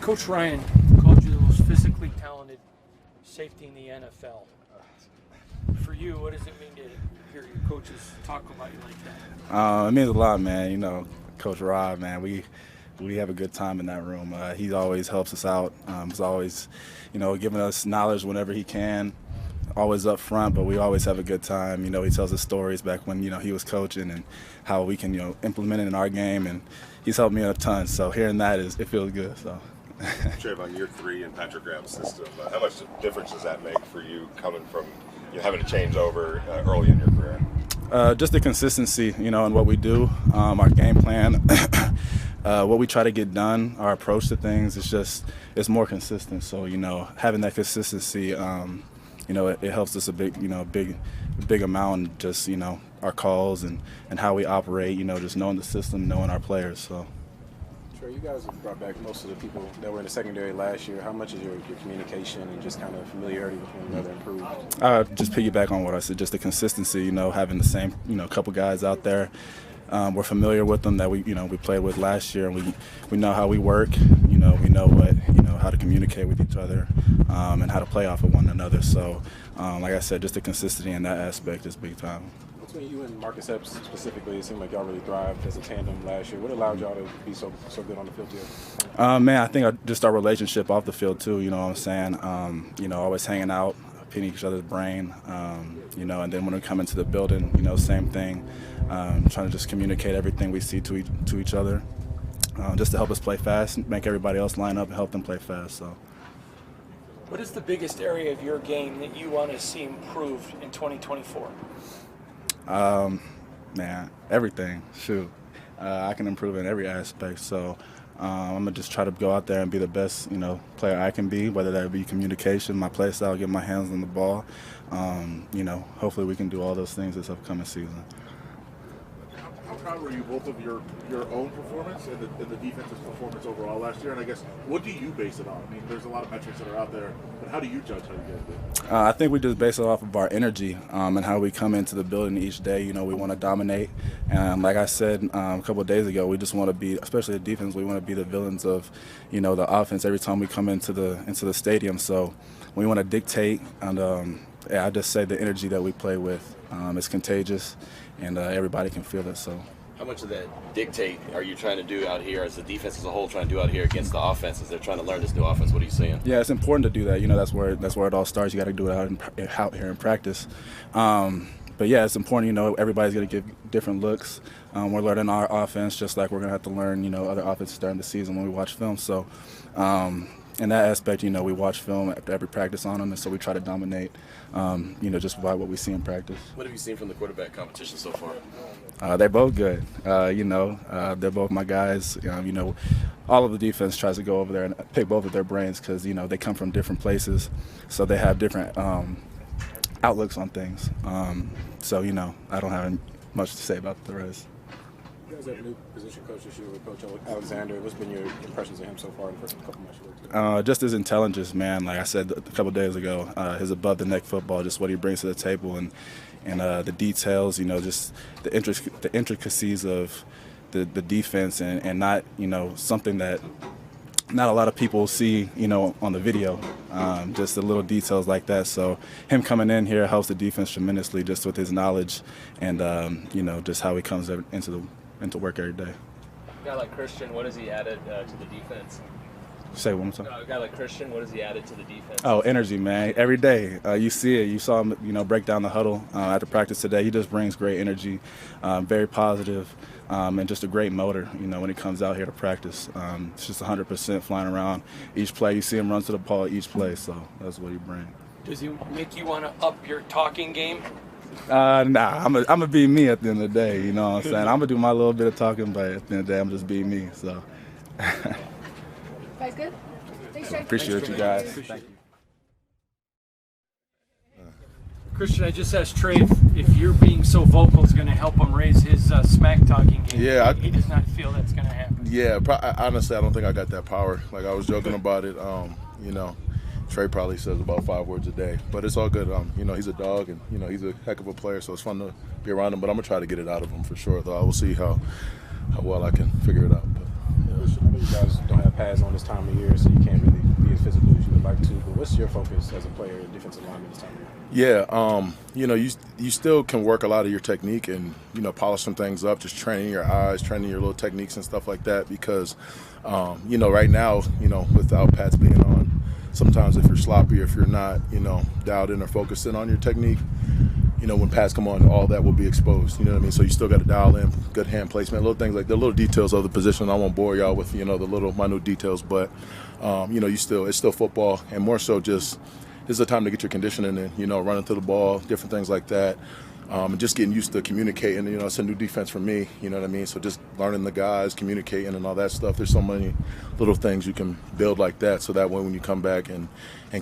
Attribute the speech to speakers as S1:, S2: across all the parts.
S1: Coach Ryan called you the most physically talented safety in the NFL. For you, what does it mean to hear your coaches talk about you like that?
S2: It means a lot, man. You know, Coach Rob, man, we have a good time in that room. He always helps us out. He's always, giving us knowledge whenever he can. Always up front, but we always have a good time. You know, he tells us stories back when, he was coaching and how we can, implement it in our game, and he's helped me a ton. So hearing that it feels good. So.
S3: Tre'von, year 3 in Patrick Graham's system. How much difference does that make for you coming from having to change over early in your career?
S2: Just the consistency, in what we do, our game plan, what we try to get done, our approach to things. It's more consistent. So having that consistency, it helps us a big amount. Just our calls and how we operate. Just knowing the system, knowing our players. So.
S4: Sure, you guys have brought back most of the people that were in the secondary last year. How much is your communication and just kind of familiarity with one another improved?
S2: Just piggyback on what I said, just the consistency, having the same, couple guys out there. We're familiar with them that we played with last year, and we know how we work. We know how to communicate with each other, and how to play off of one another. So, like I said, just the consistency in that aspect is big time.
S4: Between you and Marcus Epps specifically, it seemed like y'all really thrived as a tandem last year. What allowed y'all to be so good on the field together?
S2: Man, I think just our relationship off the field too. You know what I'm saying? Always hanging out, picking each other's brain. And then when we come into the building, same thing. Trying to just communicate everything we see to each other, just to help us play fast, make everybody else line up and help them play fast. So.
S1: What is the biggest area of your game that you want to see improved in 2024?
S2: Man, everything. Shoot, I can improve in every aspect. So I'm gonna just try to go out there and be the best, player I can be. Whether that be communication, my play style, get my hands on the ball. Hopefully we can do all those things this upcoming season.
S5: How proud were you both of your own performance and the defense's performance overall last year? And I guess, what do you base it on? I mean, there's a lot of metrics that are out there, but how do you judge how you guys did?
S2: I think we just base it off of our energy and how we come into the building each day. We want to dominate. And like I said a couple of days ago, we just want to be, especially the defense, we want to be the villains of, the offense every time we come into the stadium. So we want to dictate. And I just say the energy that we play with is contagious, and everybody can feel it. So.
S6: How much of that dictate are you trying to do out here as the defense as a whole trying to do out here against the offense as they're trying to learn this new offense? What are you seeing?
S2: Yeah, it's important to do that. That's where it all starts. You got to do it out here in practice. But yeah, it's important. Everybody's going to get different looks. We're learning our offense just like we're going to have to learn, other offenses during the season when we watch film. So in that aspect, we watch film after every practice on them, and so we try to dominate, just by what we see in practice.
S6: What have you seen from the quarterback competition so far?
S2: They're both good. They're both my guys. All of the defense tries to go over there and pick both of their brains because, they come from different places, so they have different outlooks on things. So, I don't have much to say about the rest.
S4: You guys have a new position coach this year with Coach Alexander. What's been your impressions of him so far in the first couple months?
S2: Just his intelligence, man. Like I said a couple of days ago, his above-the-neck football, just what he brings to the table, and the details, just the intricacies of the defense, and not, something that not a lot of people see, on the video, just the little details like that. So him coming in here helps the defense tremendously, just with his knowledge and, just how he comes into work every day.
S7: A guy like Christian, what has he added to the defense?
S2: Say it one more time.
S7: A guy like Christian, what has he added to the defense?
S2: Oh, energy, man. Every day. You see it. You saw him, break down the huddle after practice today. He just brings great energy, very positive, and just a great motor, when he comes out here to practice. It's just 100% flying around each play. You see him run to the ball each play, so that's what he brings.
S1: Does he make you want to up your talking game?
S2: Nah, I'm gonna be me at the end of the day, you know what I'm saying? I'm gonna do my little bit of talking, but at the end of the day, I'm just being me, so.
S8: Guys good? Thanks, Trey.
S2: Appreciate you guys. Thank you.
S1: Christian, I just asked Trey if you're being so vocal is going to help him raise his smack talking game.
S5: Yeah,
S1: he does not feel that's going to happen.
S5: Yeah, honestly, I don't think I got that power. Like, I was joking about it. Trey probably says about 5 words a day, but it's all good. He's a dog, and he's a heck of a player, so it's fun to be around him. But I'm gonna try to get it out of him for sure. Though I will see how well I can figure it out. But, yeah.
S4: you guys don't have pads on this time of year, so you can't really be as physical as you would like to. But what's your focus as a player in defensive lineman this time of year?
S8: Yeah, you still can work a lot of your technique and, polish some things up, just training your eyes, training your little techniques and stuff like that because, right now, without pads being on, sometimes if you're sloppy, if you're not, dialed in or focused in on your technique, when pads come on, all that will be exposed. You know what I mean? So you still got to dial in, good hand placement, little things like the little details of the position. I won't bore y'all with, the little minute details, but, it's still football and more so just this is a time to get your conditioning in, running through the ball, different things like that. And just getting used to communicating. It's a new defense for me, you know what I mean? So just learning the guys, communicating and all that stuff. There's so many little things you can build like that so that way when you come back and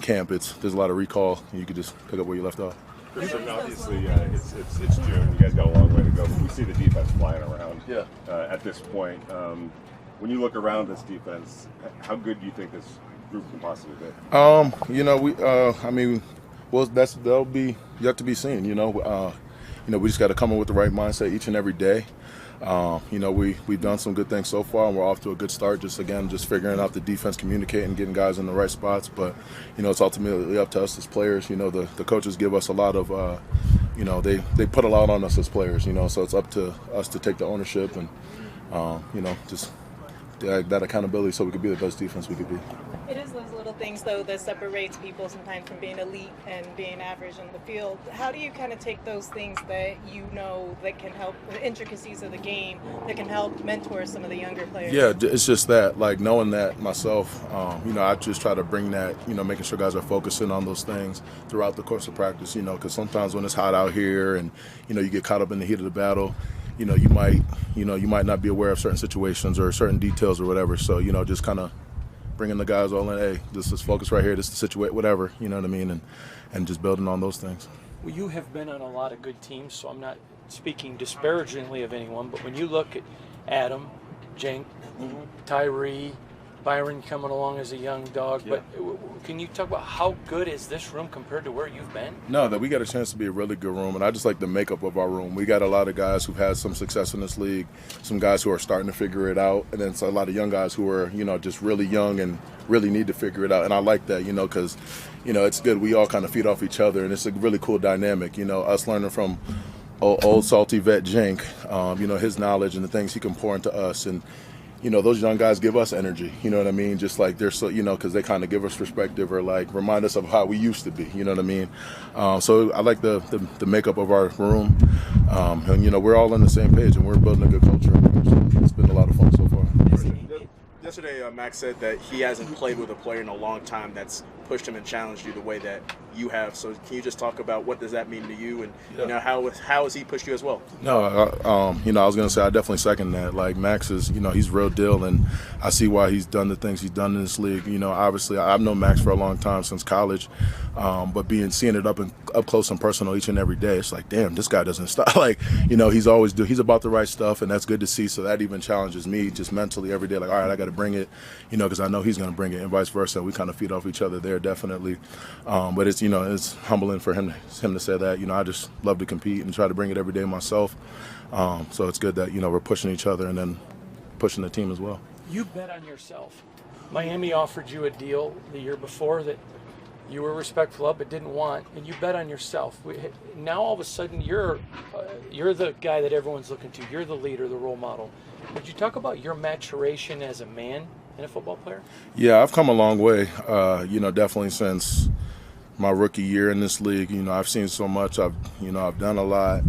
S8: camp, there's a lot of recall and you can just pick up where you left off.
S3: Christian, obviously, it's June. You guys got a long way to go, but we see the defense flying around at this point. When you look around this defense, how good do you think this group can possibly be? That'll be yet to be seen. We just got to come in with the right mindset each and every day. We've done some good things so far, and we're off to a good start. Just figuring out the defense, communicating, getting guys in the right spots. But it's ultimately up to us as players. The coaches give us a lot of, they put a lot on us as players. So it's up to us to take the ownership and, just that accountability so we could be the best defense we could be.
S9: It is those little things, though, that separates people sometimes from being elite and being average on the field. How do you kind of take those things that that can help, the intricacies of the game, that can help mentor some of the younger players?
S8: Yeah, it's just that, knowing that myself, I just try to bring that, making sure guys are focusing on those things throughout the course of practice, because sometimes when it's hot out here and, you get caught up in the heat of the battle, you might not be aware of certain situations or certain details or whatever. So, just kind of bringing the guys all in, hey, this is focus right here, this is the situation, whatever, you know what I mean, and just building on those things.
S1: Well, you have been on a lot of good teams, so I'm not speaking disparagingly of anyone, but when you look at Adam, Jake, Tyree, Byron coming along as a young dog, but can you talk about how good is this room compared to where you've been?
S8: No, that we got a chance to be a really good room, and I just like the makeup of our room. We got a lot of guys who've had some success in this league, some guys who are starting to figure it out, and then a lot of young guys who are, just really young and really need to figure it out. And I like that, because, it's good. We all kind of feed off each other, and it's a really cool dynamic, us learning from old salty vet Jenk, his knowledge and the things he can pour into us, and those young guys give us energy, you know what I mean? Just like they're so, because they kind of give us perspective or remind us of how we used to be, you know what I mean? So I like the makeup of our room. And, we're all on the same page and we're building a good culture. So it's been a lot of fun so far.
S10: Yesterday, Max said that he hasn't played with a player in a long time that's pushed him and challenged you the way that you have. So can you just talk about what does that mean to you and how has he pushed you as well?
S8: No, I was going to say I definitely second that. Max is, he's real deal, and I see why he's done the things he's done in this league. Obviously I've known Max for a long time, since college, but seeing it up close and personal each and every day, it's like, damn, this guy doesn't stop. He's about the right stuff, and that's good to see. So that even challenges me just mentally every day. All right, I got to bring it, because I know he's going to bring it, and vice versa. We kind of feed off each other there, definitely. But it's humbling for him to say that. I just love to compete and try to bring it every day myself. So it's good that we're pushing each other and then pushing the team as well.
S1: You bet on yourself. Miami offered you a deal the year before that you were respectful of but didn't want, and you bet on yourself. Now all of a sudden you're the guy that everyone's looking to. You're the leader, the role model. Would you talk about your maturation as a man and a football player? Yeah,
S8: I've come a long way. Definitely since my rookie year in this league. I've seen so much. I've done a lot.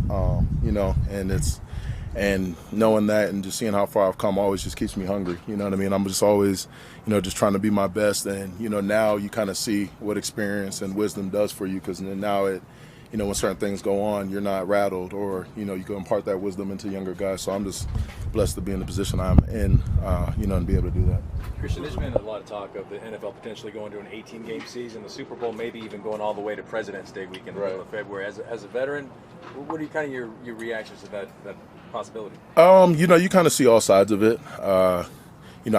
S8: And knowing that and just seeing how far I've come always just keeps me hungry. You know what I mean? I'm just always, just trying to be my best. And, now you kind of see what experience and wisdom does for you, because now when certain things go on, you're not rattled, or, you can impart that wisdom into younger guys. So I'm just blessed to be in the position I'm in, and be able to do that.
S7: Christian, there's been a lot of talk of the NFL potentially going to an 18-game season, the Super Bowl maybe even going all the way to President's Day weekend in the middle of February. As a veteran, what are your reactions to that possibility?
S8: You kind of see all sides of it. I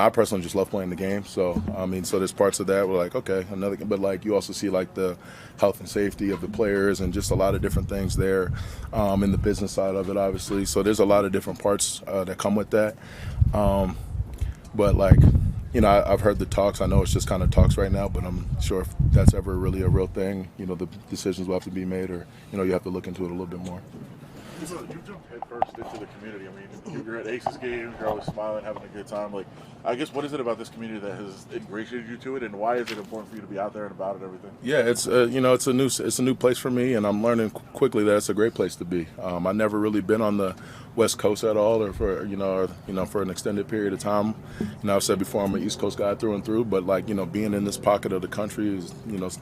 S8: personally just love playing the game. So, so there's parts of that where okay, but you also see the health and safety of the players and just a lot of different things there, in the business side of it, obviously. So there's a lot of different parts that come with that. But
S3: I've heard the talks. I know it's just kind of talks right now, but I'm sure if that's ever really a real thing, the decisions will have to be made, or you have to look into it a little bit more.
S5: You jumped headfirst into the community. I mean, you're at Aces games, you're always smiling, having a good time. Like, I guess, what is it about this community that has ingratiated you to it, and why is it important for you to be out there and about it and everything?
S3: Yeah, it's a new place for me, and I'm learning quickly that it's a great place to be. I've never really been on the West Coast at all, or for for an extended period of time. I've said before I'm an East Coast guy through and through, but being in this pocket of the country is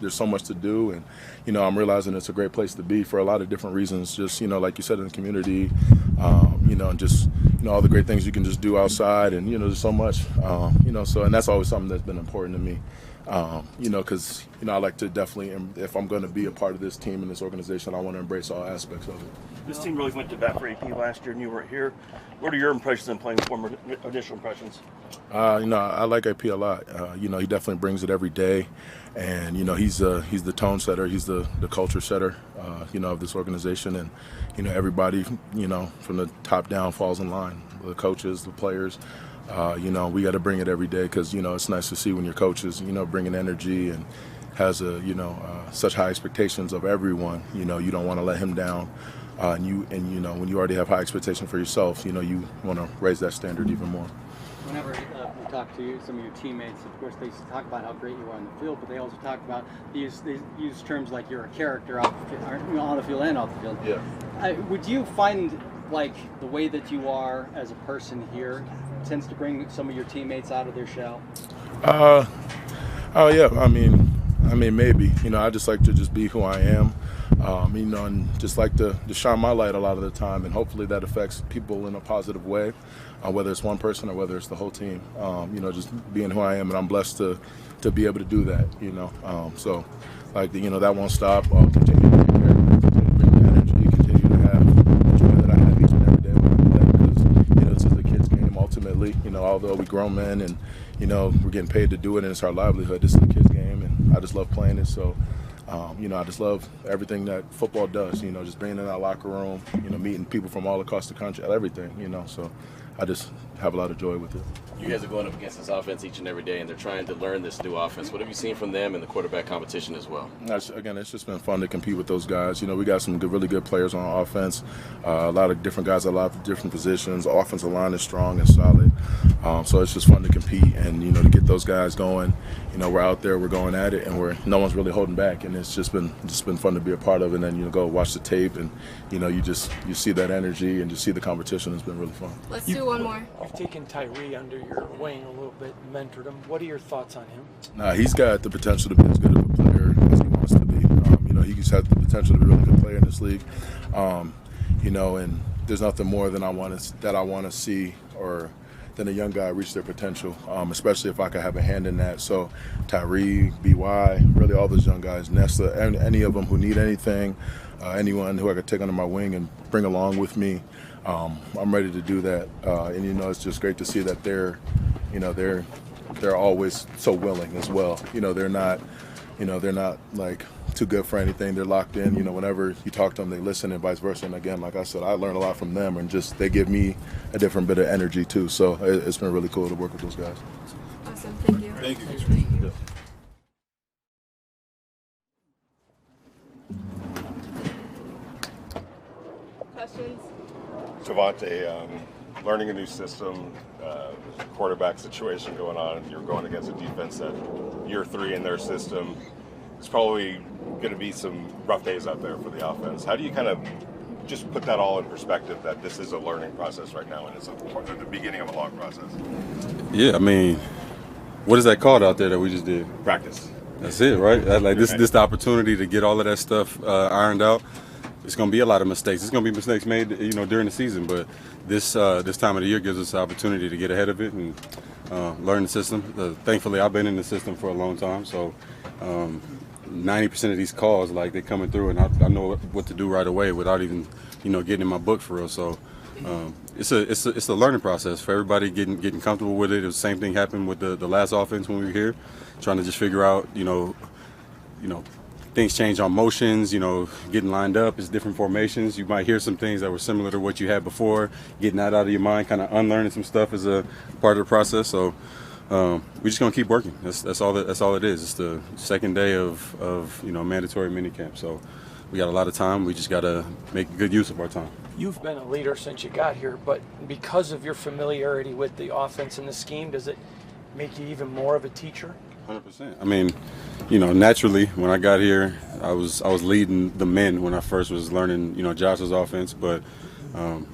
S3: there's so much to do, and I'm realizing it's a great place to be for a lot of different reasons. Just like you said, in the community, and just all the great things you can just do outside, and there's so much, so, and that's always something that's been important to me. Because I like to definitely, if I'm going to be a part of this team and this organization, I want to embrace all aspects of it.
S11: This team really went to bat for AP last year, and you weren't here. What are your impressions in playing for him, initial impressions?
S3: I like AP a lot. He definitely brings it every day, and he's the tone setter, he's the culture setter, of this organization, and everybody, from the top down falls in line. The coaches, the players. We got to bring it every day because it's nice to see when your coach is bringing energy and has such high expectations of everyone. You don't want to let him down, and when you already have high expectations for yourself, you want to raise that standard even more.
S12: Whenever we talk to some of your teammates, of course they talk about how great you are on the field, but they also talk about they use terms like you're a character on the field and off the field.
S3: Yeah.
S12: Would you find like the way that you are as a person here tends to bring some of your teammates out of their shell?
S3: Oh yeah. I mean maybe. I just like to just be who I am. And just like to shine my light a lot of the time, and hopefully that affects people in a positive way, whether it's one person or whether it's the whole team. Just being who I am, and I'm blessed to be able to do that. So that won't stop. I'll continue to be here, continue to bring the energy, continue to have the joy that I have each and every day when I do that, because this is a kid's game ultimately. Although we grown men and we're getting paid to do it and it's our livelihood, this is a kid's game, and I just love playing it. So. I just love everything that football does, just being in that locker room, meeting people from all across the country, everything, so I just have a lot of joy with it.
S6: You guys are going up against this offense each and every day, and they're trying to learn this new offense. What have you seen from them in the quarterback competition as well?
S3: Again, it's just been fun to compete with those guys. We got some really good players on offense, a lot of different guys at a lot of different positions. The offensive line is strong and solid, so it's just fun to compete and, to get those guys going. We're out there, we're going at it, and no one's really holding back, and it's just been fun to be a part of. And then go watch the tape, and you see that energy and just see the competition. It's been really fun.
S13: Let's do one more.
S1: You've taken Tyree under your wing a little bit, mentored him. What are your thoughts on him?
S3: He's got the potential to be as good of a player as he wants to be. He's had the potential to be a really good player in this league. And there's nothing more than I want to see or than a young guy reach their potential, especially if I could have a hand in that. So Tyree, BY, really all those young guys, Nesta, any of them who need anything, anyone who I could take under my wing and bring along with me, I'm ready to do that. And it's just great to see that they're always so willing as well. They're not like too good for anything. They're locked in. Whenever you talk to them, they listen, and vice versa. And again, like I said, I learn a lot from them, and just they give me a different bit of energy too. So it's been really cool to work with those guys.
S13: Awesome. Thank you.
S3: Thank you.
S13: Questions?
S14: Davante, learning a new system, quarterback situation going on. You're going against a defense that year 3 in their system. It's probably going to be some rough days out there for the offense. How do you kind of just put that all in perspective that this is a learning process right now and it's the beginning of a long process?
S15: Yeah, what is that called out there that we just did?
S14: Practice.
S15: That's it, right? This the opportunity to get all of that stuff ironed out. It's going to be a lot of mistakes. It's going to be mistakes made, during the season, but this time of the year gives us the opportunity to get ahead of it and learn the system. Thankfully, I've been in the system for a long time, so 90% of these calls, they're coming through, and I know what to do right away without even, getting in my book for real. So it's a learning process for everybody getting comfortable with it. It was the same thing happened with the last offense when we were here, trying to just figure out, things change on motions, getting lined up. It's different formations. You might hear some things that were similar to what you had before. Getting that out of your mind, kind of unlearning some stuff is a part of the process. So we're just gonna keep working. That's all it is. It's the second day of mandatory minicamp. So we got a lot of time. We just gotta make good use of our time.
S1: You've been a leader since you got here, but because of your familiarity with the offense and the scheme, does it make you even more of a teacher?
S15: 100%. I mean, naturally, when I got here, I was leading the men when I first was learning, Josh's offense. But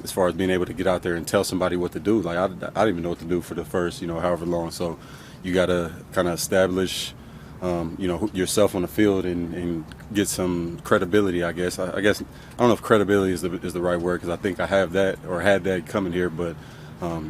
S15: as far as being able to get out there and tell somebody what to do, like I didn't even know what to do for the first, however long. So you got to kind of establish, yourself on the field and get some credibility. I guess I don't know if credibility is the right word, because I think I have that or had that coming here, but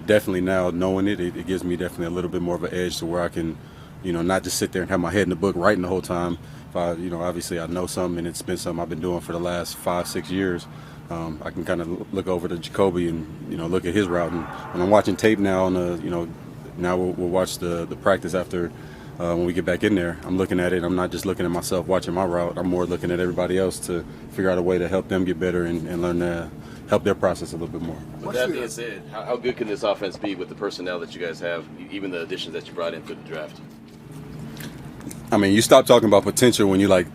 S15: definitely now knowing it gives me definitely a little bit more of an edge to where I can. Not just sit there and have my head in the book writing the whole time. If I, obviously I know something and it's been something I've been doing for the last 5-6 years, I can kind of look over to Jacoby and, look at his route. And when I'm watching tape now now we'll watch the practice after when we get back in there. I'm looking at it. I'm not just looking at myself watching my route. I'm more looking at everybody else to figure out a way to help them get better and learn to help their process a little bit more.
S6: With that being said, how good can this offense be with the personnel that you guys have, even the additions that you brought in through the draft?
S15: I mean, you stop talking about potential when you're like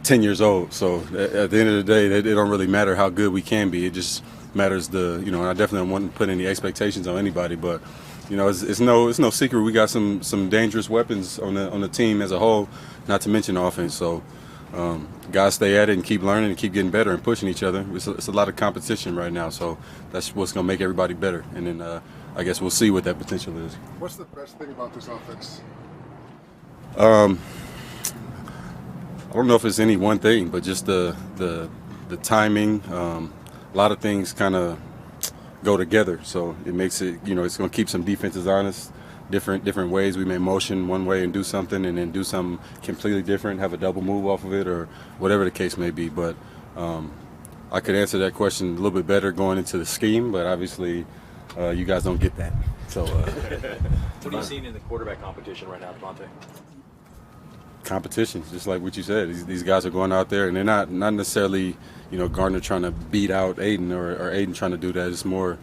S15: 10 years old. So at the end of the day, it don't really matter how good we can be. It just matters I definitely don't want to put any expectations on anybody, but it's no secret we got some dangerous weapons on the team as a whole, not to mention the offense. So guys stay at it and keep learning and keep getting better and pushing each other. It's a lot of competition right now, so that's what's going to make everybody better. And then I guess we'll see what that potential is.
S16: What's the best thing about this offense?
S15: I don't know if it's any one thing, but just the timing. A lot of things kind of go together, so it makes it. It's going to keep some defenses honest. Different ways we may motion one way and do something, and then do something completely different, have a double move off of it, or whatever the case may be. But I could answer that question a little bit better going into the scheme, but obviously you guys don't get that. So
S7: what are you seeing in the quarterback competition right now, Davante?
S15: Competition, just like what you said. These guys are going out there, and they're not necessarily, Gardner trying to beat out Aiden or Aiden trying to do that. It's more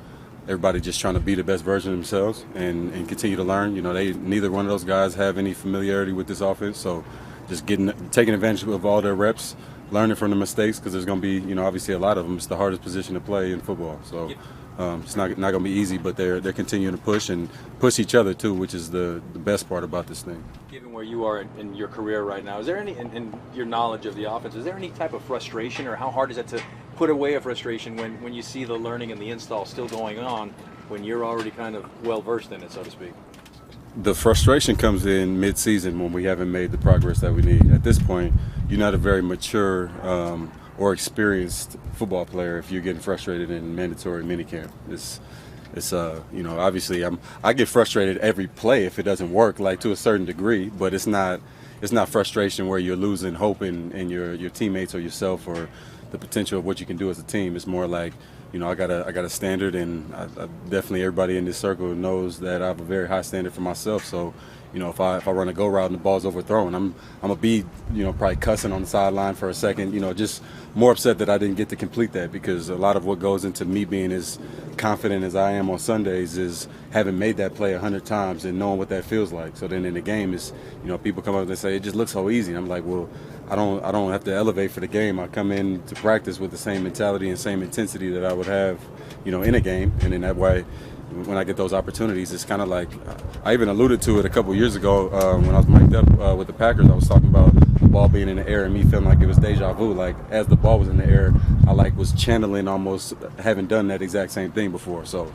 S15: everybody just trying to be the best version of themselves and continue to learn. Neither one of those guys have any familiarity with this offense, so just taking advantage of all their reps, learning from the mistakes, because there's going to be, obviously a lot of them. It's the hardest position to play in football, so it's not going to be easy. But they're continuing to push each other too, which is the best part about this thing.
S7: Given where you are in your career right now, is there any, in your knowledge of the offense, is there any type of frustration, or how hard is it to put away a frustration when you see the learning and the install still going on when you're already kind of well versed in it, so to speak?
S15: The frustration comes in mid-season when we haven't made the progress that we need. At this point, you're not a very mature or experienced football player if you're getting frustrated in mandatory minicamp. It's obviously I get frustrated every play if it doesn't work, like to a certain degree, but it's not frustration where you're losing hope in your teammates or yourself or the potential of what you can do as a team. It's more like, I got a standard, and I definitely everybody in this circle knows that I have a very high standard for myself. So, if I run a go route and the ball's overthrown, I'm gonna be, probably cussing on the sideline for a second, just more upset that I didn't get to complete that, because a lot of what goes into me being as confident as I am on Sundays is having made that play 100 times and knowing what that feels like. So then in the game is, people come up and say it just looks so easy. And I'm like, well, I don't have to elevate for the game. I come in to practice with the same mentality and same intensity that I would have, in a game. And in that way, when I get those opportunities, it's kind of like, I even alluded to it a couple years ago when I was mic'd up with the Packers. I was talking about the ball being in the air and me feeling like it was deja vu. Like, as the ball was in the air, I was channeling almost having done that exact same thing before. So,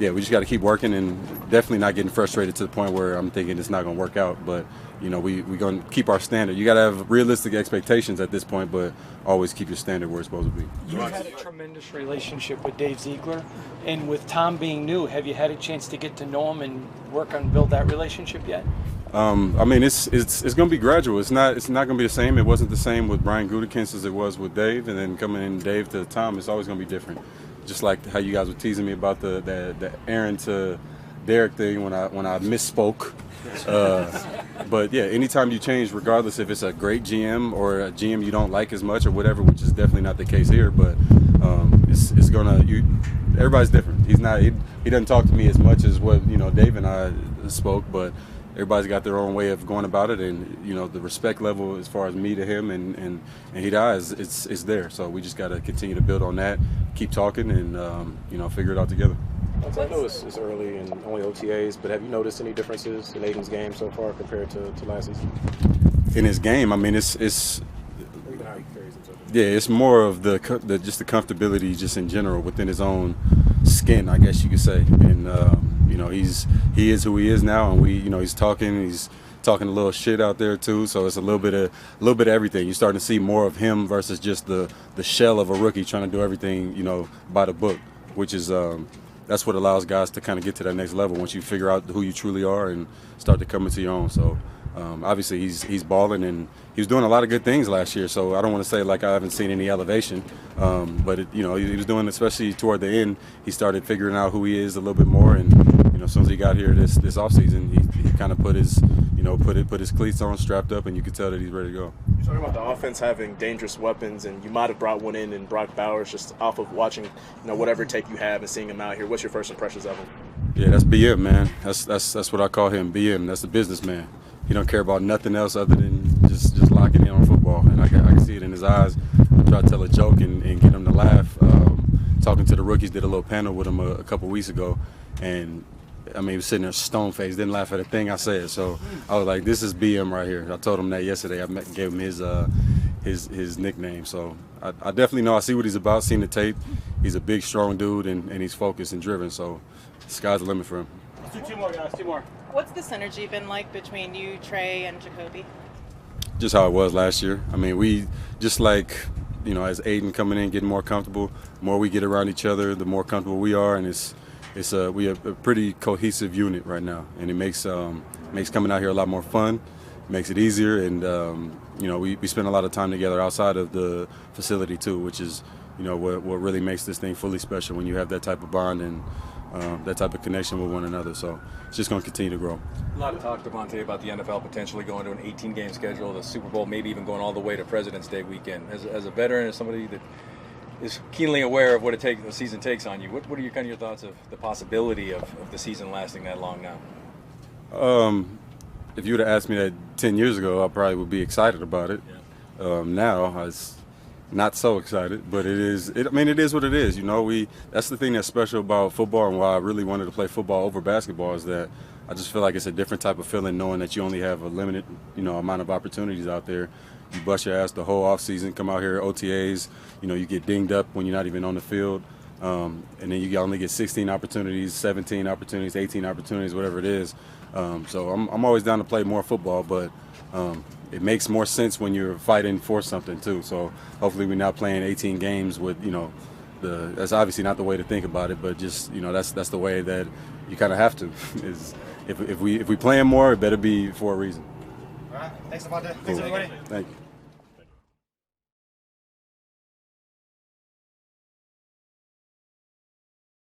S15: we just got to keep working and definitely not getting frustrated to the point where I'm thinking it's not going to work out. But, we're going to keep our standard. You got to have realistic expectations at this point, but always keep your standard where it's supposed to be.
S1: You had a tremendous relationship with Dave Ziegler, and with Tom being new, have you had a chance to get to know him and work on build that relationship yet?
S15: I mean, it's going to be gradual. It's not going to be the same. It wasn't the same with Brian Gutekunst as it was with Dave, and then coming in Dave to Tom, it's always going to be different. Just like how you guys were teasing me about the Aaron to Derek thing when I misspoke. But yeah, anytime you change, regardless if it's a great GM or a GM you don't like as much or whatever, which is definitely not the case here, but it's gonna everybody's different. He's not. He doesn't talk to me as much as what Dave and I spoke, but everybody's got their own way of going about it, and the respect level as far as me to him and he to I is there. So we just got to continue to build on that, keep talking, and figure it out together.
S4: I know it's early and only OTAs, but have you noticed any differences in Aiden's game so far compared to last season?
S15: In his game, I mean, it's more of the just the comfortability just in general within his own skin, I guess you could say. And he is who he is now, and he's talking a little shit out there too. So it's a little bit of everything. You're starting to see more of him versus just the shell of a rookie trying to do everything by the book, which is that's what allows guys to kind of get to that next level once you figure out who you truly are and start to come into your own. So obviously he's balling, and he was doing a lot of good things last year. So I don't want to say like I haven't seen any elevation, but he was doing, especially toward the end, he started figuring out who he is a little bit more. And as soon as he got here this offseason, he kind of put his put his cleats on, strapped up, and you could tell that he's ready to go.
S10: You're talking about the offense having dangerous weapons, and you might have brought one in Brock Bowers just off of watching whatever take you have and seeing him out here. What's your first impressions of him?
S15: Yeah, that's BM, man. That's what I call him, BM. That's the businessman. He don't care about nothing else other than just locking in on football, and I can see it in his eyes. I try to tell a joke and get him to laugh. Talking to the rookies, did a little panel with him a couple weeks ago, and I mean, he was sitting there stone-faced, didn't laugh at a thing I said. So I was like, this is BM right here. I told him that yesterday. I gave him his nickname. So I definitely know. I see what he's about, seen the tape. He's a big, strong dude, and he's focused and driven. So the sky's the limit for him.
S12: Let's do two more, guys. Two more.
S9: What's the synergy been like between you, Trey, and Jacoby?
S15: Just how it was last year. I mean, we just like, as Aiden coming in, getting more comfortable, the more we get around each other, the more comfortable we are, and we have a pretty cohesive unit right now, and it makes coming out here a lot more fun, makes it easier, and we spend a lot of time together outside of the facility too, which is what really makes this thing fully special when you have that type of bond and that type of connection with one another. So it's just going to continue to grow.
S7: A lot of talk, Davante, about the NFL potentially going to an 18-game schedule, the Super Bowl maybe even going all the way to President's Day weekend. As a veteran, as somebody that is keenly aware of what the season takes on you, what are your thoughts of the possibility of the season lasting that long now?
S15: If you would have asked me that 10 years ago, I probably would be excited about it. Yeah. Now I was not so excited, but it is what it is. That's the thing that's special about football, and why I really wanted to play football over basketball, is that I just feel like it's a different type of feeling knowing that you only have a limited amount of opportunities out there. You bust your ass the whole offseason, come out here, OTAs, you get dinged up when you're not even on the field, and then you only get 16 opportunities, 17 opportunities, 18 opportunities, whatever it is. So I'm always down to play more football, but it makes more sense when you're fighting for something too. So hopefully we're not playing 18 games with, that's obviously not the way to think about it, but just, that's the way that you kind of have to. Is if we playing more, it better be for a reason.
S12: All right. Thanks, Davante. Thanks, everybody.
S15: Thank you.